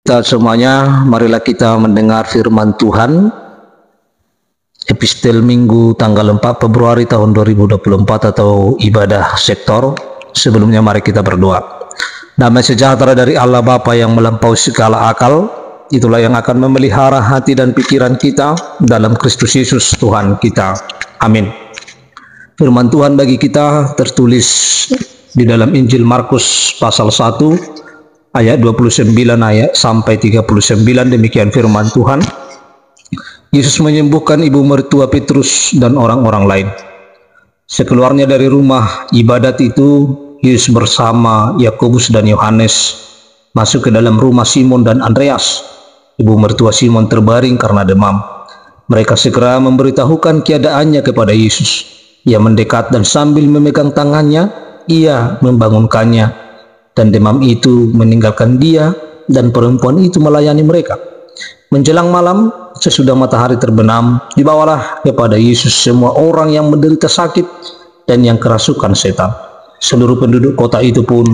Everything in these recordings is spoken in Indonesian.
Kita semuanya, marilah kita mendengar firman Tuhan. Epistel Minggu tanggal 4 Februari tahun 2024 atau ibadah sektor. Sebelumnya mari kita berdoa. Damai sejahtera dari Allah Bapa yang melampaui segala akal, itulah yang akan memelihara hati dan pikiran kita dalam Kristus Yesus Tuhan kita. Amin. Firman Tuhan bagi kita tertulis di dalam Injil Markus pasal 1 ayat 29 ayat sampai 39. Demikian firman Tuhan. Yesus menyembuhkan ibu mertua Petrus dan orang-orang lain. Sekeluarnya dari rumah ibadat itu, Yesus bersama Yakobus dan Yohanes masuk ke dalam rumah Simon dan Andreas. Ibu mertua Simon terbaring karena demam. Mereka segera memberitahukan keadaannya kepada Yesus. Ia mendekat dan sambil memegang tangannya, ia membangunkannya. Dan demam itu meninggalkan dia, dan perempuan itu melayani mereka. Menjelang malam, sesudah matahari terbenam, dibawalah kepada Yesus semua orang yang menderita sakit dan yang kerasukan setan. Seluruh penduduk kota itu pun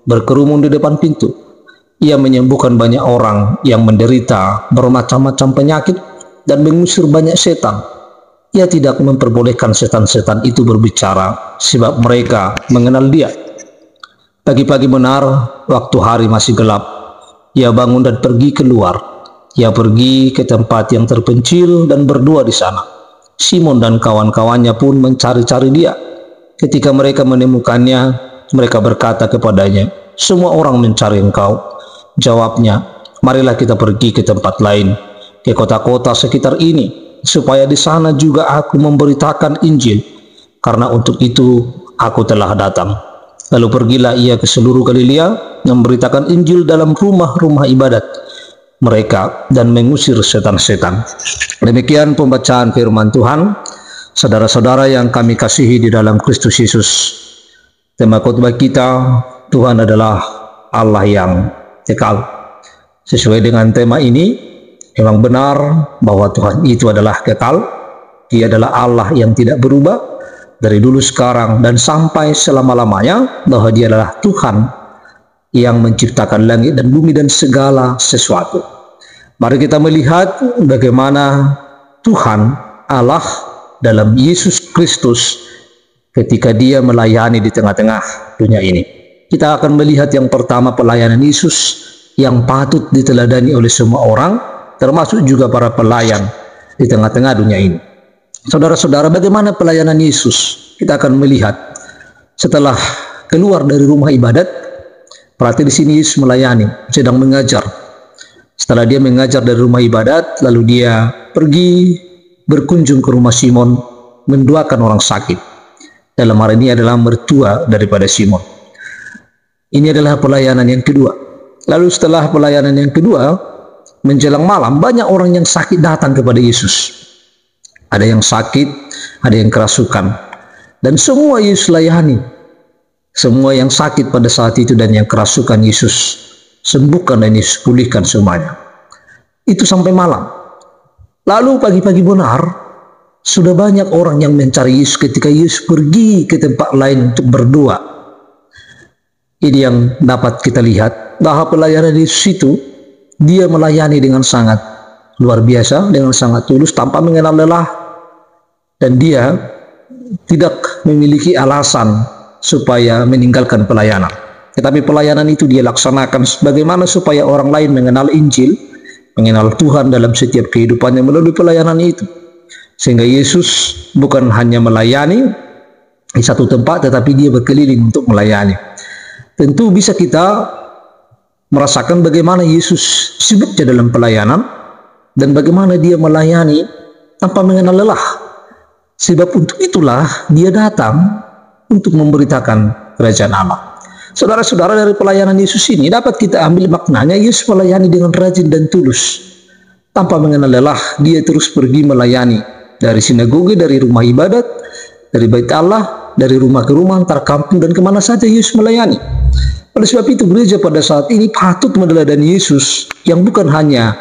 berkerumun di depan pintu. Ia menyembuhkan banyak orang yang menderita bermacam-macam penyakit dan mengusir banyak setan. Ia tidak memperbolehkan setan-setan itu berbicara, sebab mereka mengenal dia. Pagi-pagi benar, waktu hari masih gelap, ia bangun dan pergi keluar. Ia pergi ke tempat yang terpencil dan berdoa di sana. Simon dan kawan-kawannya pun mencari-cari dia. Ketika mereka menemukannya, mereka berkata kepadanya, "Semua orang mencari engkau." Jawabnya, "Marilah kita pergi ke tempat lain, ke kota-kota sekitar ini, supaya di sana juga aku memberitakan Injil, karena untuk itu aku telah datang." Lalu pergilah ia ke seluruh Galilea, memberitakan Injil dalam rumah-rumah ibadat mereka dan mengusir setan-setan. Demikian pembacaan firman Tuhan. Saudara-saudara yang kami kasihi di dalam Kristus Yesus, tema khotbah kita, Tuhan adalah Allah yang kekal. Sesuai dengan tema ini, memang benar bahwa Tuhan itu adalah kekal. Dia adalah Allah yang tidak berubah dari dulu, sekarang, dan sampai selama-lamanya, bahwa dia adalah Tuhan yang menciptakan langit dan bumi dan segala sesuatu. Mari kita melihat bagaimana Tuhan Allah dalam Yesus Kristus ketika dia melayani di tengah-tengah dunia ini. Kita akan melihat yang pertama pelayanan Yesus yang patut diteladani oleh semua orang, termasuk juga para pelayan di tengah-tengah dunia ini. Saudara-saudara, bagaimana pelayanan Yesus? Kita akan melihat setelah keluar dari rumah ibadat. Berarti di sini Yesus melayani, sedang mengajar. Setelah dia mengajar dari rumah ibadat, lalu dia pergi berkunjung ke rumah Simon, mendoakan orang sakit. Dalam hal ini adalah mertua daripada Simon. Ini adalah pelayanan yang kedua. Lalu setelah pelayanan yang kedua, menjelang malam, banyak orang yang sakit datang kepada Yesus. Ada yang sakit, ada yang kerasukan, dan semua Yesus layani. Semua yang sakit pada saat itu dan yang kerasukan Yesus sembuhkan dan Yesus pulihkan semuanya. Itu sampai malam. Lalu pagi-pagi benar, sudah banyak orang yang mencari Yesus ketika Yesus pergi ke tempat lain untuk berdoa. Ini yang dapat kita lihat, bahwa pelayanan Yesus itu, dia melayani dengan sangat luar biasa, dengan sangat tulus, tanpa mengenal lelah. Dan dia tidak memiliki alasan supaya meninggalkan pelayanan. Tetapi pelayanan itu dia laksanakan bagaimana supaya orang lain mengenal Injil, mengenal Tuhan dalam setiap kehidupannya melalui pelayanan itu. Sehingga Yesus bukan hanya melayani di satu tempat, tetapi dia berkeliling untuk melayani. Tentu bisa kita merasakan bagaimana Yesus sibuknya dalam pelayanan dan bagaimana dia melayani tanpa mengenal lelah. Sebab untuk itulah dia datang untuk memberitakan kerajaan Allah. Saudara-saudara, dari pelayanan Yesus ini dapat kita ambil maknanya Yesus melayani dengan rajin dan tulus. Tanpa mengenal lelah, dia terus pergi melayani. Dari sinagoge, dari rumah ibadat, dari bait Allah, dari rumah ke rumah, antar kampung, dan kemana saja Yesus melayani. Oleh sebab itu gereja pada saat ini patut meneladani Yesus yang bukan hanya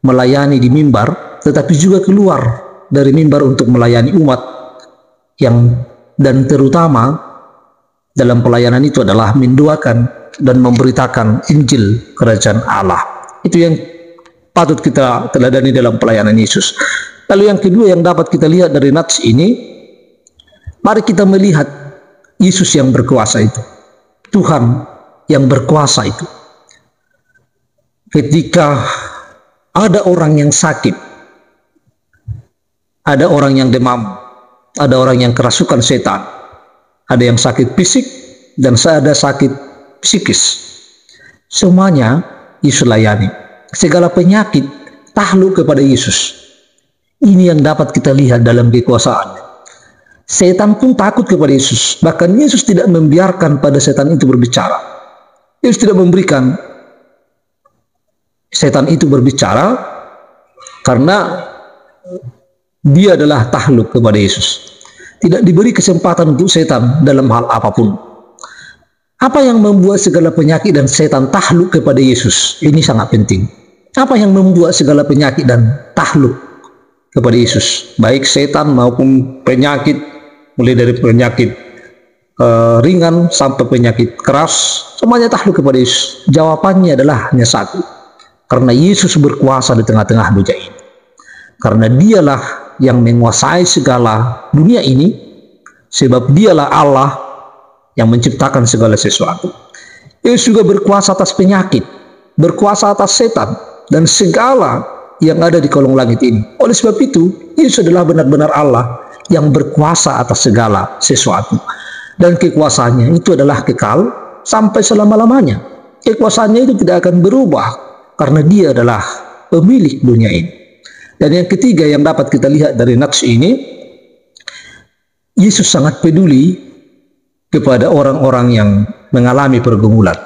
melayani di mimbar, tetapi juga keluar dari mimbar untuk melayani umat dan terutama dalam pelayanan itu adalah mendoakan dan memberitakan Injil kerajaan Allah. Itu yang patut kita teladani dalam pelayanan Yesus. Lalu yang kedua yang dapat kita lihat dari nats ini, mari kita melihat Yesus yang berkuasa itu, Tuhan yang berkuasa itu. Ketika ada orang yang sakit, ada orang yang demam, ada orang yang kerasukan setan, ada yang sakit fisik, dan ada sakit psikis. Semuanya Yesus layani. Segala penyakit takluk kepada Yesus. Ini yang dapat kita lihat dalam kekuasaannya. Setan pun takut kepada Yesus. Bahkan Yesus tidak membiarkan pada setan itu berbicara. Yesus tidak memberikan setan itu berbicara karena dia adalah takluk kepada Yesus. Tidak diberi kesempatan untuk setan dalam hal apapun. Apa yang membuat segala penyakit dan setan takluk kepada Yesus? Ini sangat penting. Apa yang membuat segala penyakit dan takluk kepada Yesus? Baik setan maupun penyakit, mulai dari penyakit ringan sampai penyakit keras, semuanya takluk kepada Yesus. Jawabannya adalah hanya satu. Karena Yesus berkuasa di tengah-tengah dunia ini. Karena dialah yang menguasai segala dunia ini, sebab dialah Allah yang menciptakan segala sesuatu. Yesus juga berkuasa atas penyakit, berkuasa atas setan, dan segala yang ada di kolong langit ini. Oleh sebab itu, Yesus adalah benar-benar Allah yang berkuasa atas segala sesuatu. Dan kekuasaannya itu adalah kekal sampai selama-lamanya. Kekuasaannya itu tidak akan berubah, karena dia adalah pemilik dunia ini. Dan yang ketiga yang dapat kita lihat dari nats ini, Yesus sangat peduli kepada orang-orang yang mengalami pergumulan,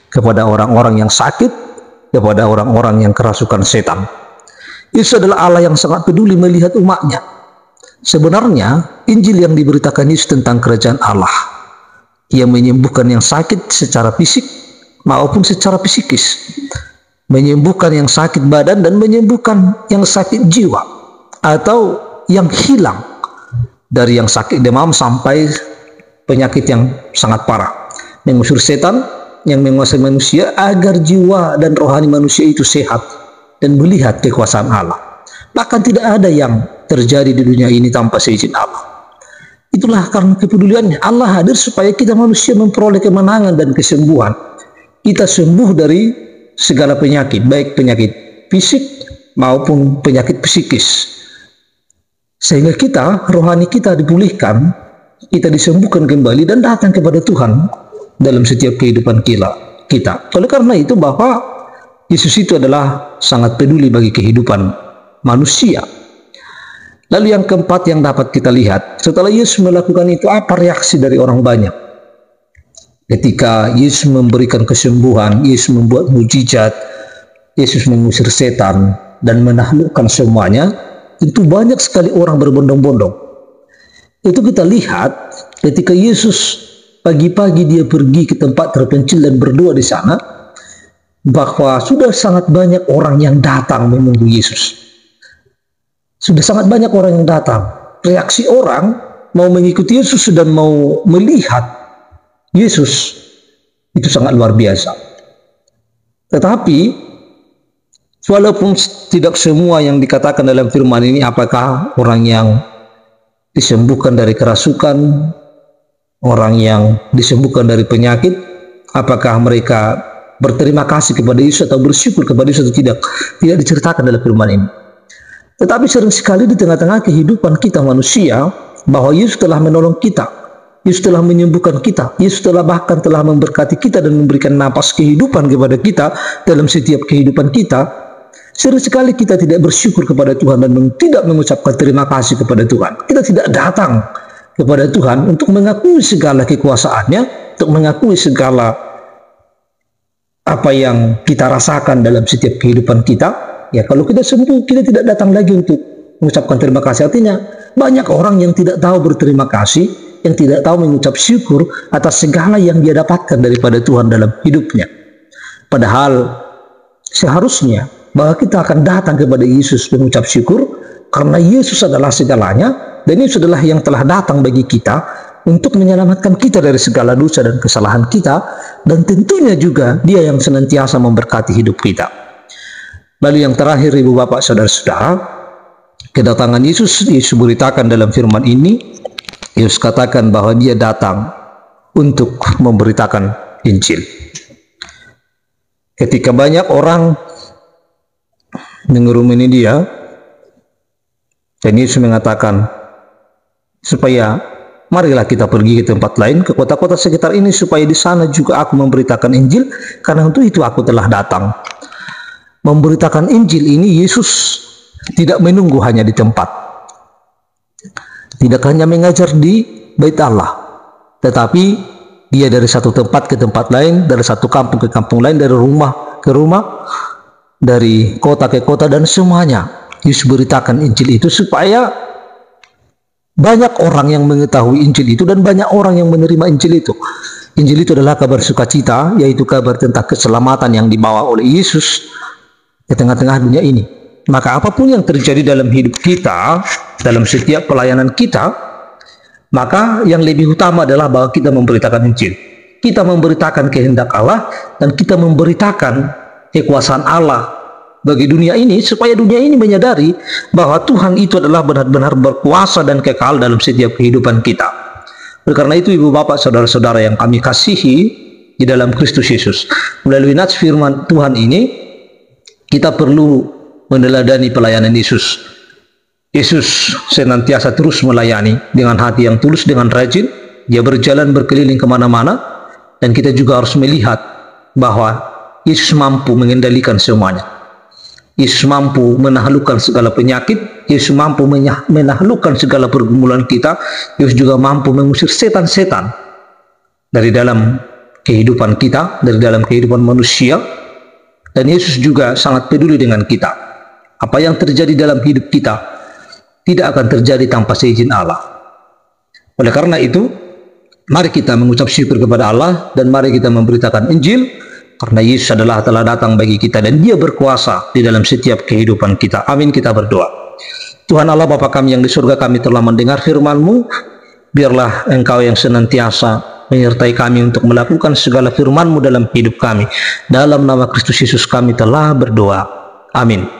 kepada orang-orang yang sakit, kepada orang-orang yang kerasukan setan. Yesus adalah Allah yang sangat peduli melihat umatnya. Sebenarnya Injil yang diberitakan Yesus tentang kerajaan Allah, Ia menyembuhkan yang sakit secara fisik maupun secara psikis, menyembuhkan yang sakit badan dan menyembuhkan yang sakit jiwa, atau yang hilang dari yang sakit demam sampai penyakit yang sangat parah, mengusir setan yang menguasai manusia agar jiwa dan rohani manusia itu sehat dan melihat kekuasaan Allah. Bahkan tidak ada yang terjadi di dunia ini tanpa seizin Allah. Itulah karena kepeduliannya. Allah hadir supaya kita manusia memperoleh kemenangan dan kesembuhan. Kita sembuh dari segala penyakit, baik penyakit fisik maupun penyakit psikis. Sehingga kita, rohani kita dipulihkan, kita disembuhkan kembali dan datang kepada Tuhan dalam setiap kehidupan kita. Oleh karena itu bahwa Yesus itu adalah sangat peduli bagi kehidupan manusia. Lalu yang keempat yang dapat kita lihat, setelah Yesus melakukan itu, apa reaksi dari orang banyak? Ketika Yesus memberikan kesembuhan, Yesus membuat mujizat, Yesus mengusir setan dan menaklukkan semuanya, itu banyak sekali orang berbondong-bondong. Itu kita lihat ketika Yesus pagi-pagi dia pergi ke tempat terpencil dan berdoa di sana, bahwa sudah sangat banyak orang yang datang menunggu Yesus. Sudah sangat banyak orang yang datang. Reaksi orang mau mengikuti Yesus dan mau melihat Yesus itu sangat luar biasa. Tetapi walaupun tidak semua yang dikatakan dalam firman ini, apakah orang yang disembuhkan dari kerasukan, orang yang disembuhkan dari penyakit, apakah mereka berterima kasih kepada Yesus atau bersyukur kepada Yesus atau tidak diceritakan dalam firman ini. Tetapi sering sekali di tengah-tengah kehidupan kita manusia, bahwa Yesus telah menolong kita, Yesus telah menyembuhkan kita, Yesus telah bahkan telah memberkati kita dan memberikan napas kehidupan kepada kita dalam setiap kehidupan kita. Sering sekali kita tidak bersyukur kepada Tuhan dan tidak mengucapkan terima kasih kepada Tuhan. Kita tidak datang kepada Tuhan untuk mengakui segala kekuasaannya, untuk mengakui segala apa yang kita rasakan dalam setiap kehidupan kita. Ya, kalau kita sembuh, kita tidak datang lagi untuk mengucapkan terima kasih. Artinya, banyak orang yang tidak tahu berterima kasih, yang tidak tahu mengucap syukur atas segala yang dia dapatkan daripada Tuhan dalam hidupnya. Padahal, seharusnya bahwa kita akan datang kepada Yesus mengucap syukur, karena Yesus adalah segalanya, dan Yesus adalah yang telah datang bagi kita untuk menyelamatkan kita dari segala dosa dan kesalahan kita, dan tentunya juga Dia yang senantiasa memberkati hidup kita. Lalu yang terakhir, ibu bapak saudara-saudara, kedatangan Yesus beritakan dalam firman ini. Yesus katakan bahwa dia datang untuk memberitakan Injil. Ketika banyak orang mengerumuni dia, dan Yesus mengatakan supaya marilah kita pergi ke tempat lain, ke kota-kota sekitar ini, supaya di sana juga aku memberitakan Injil, karena untuk itu aku telah datang. Memberitakan Injil ini, Yesus tidak menunggu hanya di tempat, tidak hanya mengajar di Bait Allah, tetapi dia dari satu tempat ke tempat lain, dari satu kampung ke kampung lain, dari rumah ke rumah, dari kota ke kota, dan semuanya Yesus beritakan Injil itu supaya banyak orang yang mengetahui Injil itu dan banyak orang yang menerima Injil itu. Injil itu adalah kabar sukacita, yaitu kabar tentang keselamatan yang dibawa oleh Yesus ke tengah-tengah dunia ini. Maka apapun yang terjadi dalam hidup kita, dalam setiap pelayanan kita, maka yang lebih utama adalah bahwa kita memberitakan Injil. Kita memberitakan kehendak Allah, dan kita memberitakan kekuasaan Allah bagi dunia ini, supaya dunia ini menyadari bahwa Tuhan itu adalah benar-benar berkuasa dan kekal dalam setiap kehidupan kita. Oleh karena itu, ibu bapak saudara-saudara yang kami kasihi di dalam Kristus Yesus, melalui nats firman Tuhan ini, kita perlu meneladani pelayanan Yesus. Yesus senantiasa terus melayani dengan hati yang tulus, dengan rajin. Dia berjalan berkeliling kemana-mana, dan kita juga harus melihat bahwa Yesus mampu mengendalikan semuanya. Yesus mampu menaklukkan segala penyakit. Yesus mampu menaklukkan segala pergumulan kita. Yesus juga mampu mengusir setan-setan dari dalam kehidupan kita, dari dalam kehidupan manusia. Dan Yesus juga sangat peduli dengan kita. Apa yang terjadi dalam hidup kita tidak akan terjadi tanpa seizin Allah. Oleh karena itu, mari kita mengucap syukur kepada Allah, dan mari kita memberitakan Injil, karena Yesus telah datang bagi kita, dan dia berkuasa di dalam setiap kehidupan kita. Amin. Kita berdoa. Tuhan Allah Bapa kami yang di surga, kami telah mendengar firman-Mu. Biarlah Engkau yang senantiasa menyertai kami untuk melakukan segala firman-Mu dalam hidup kami. Dalam nama Kristus Yesus kami telah berdoa. Amin.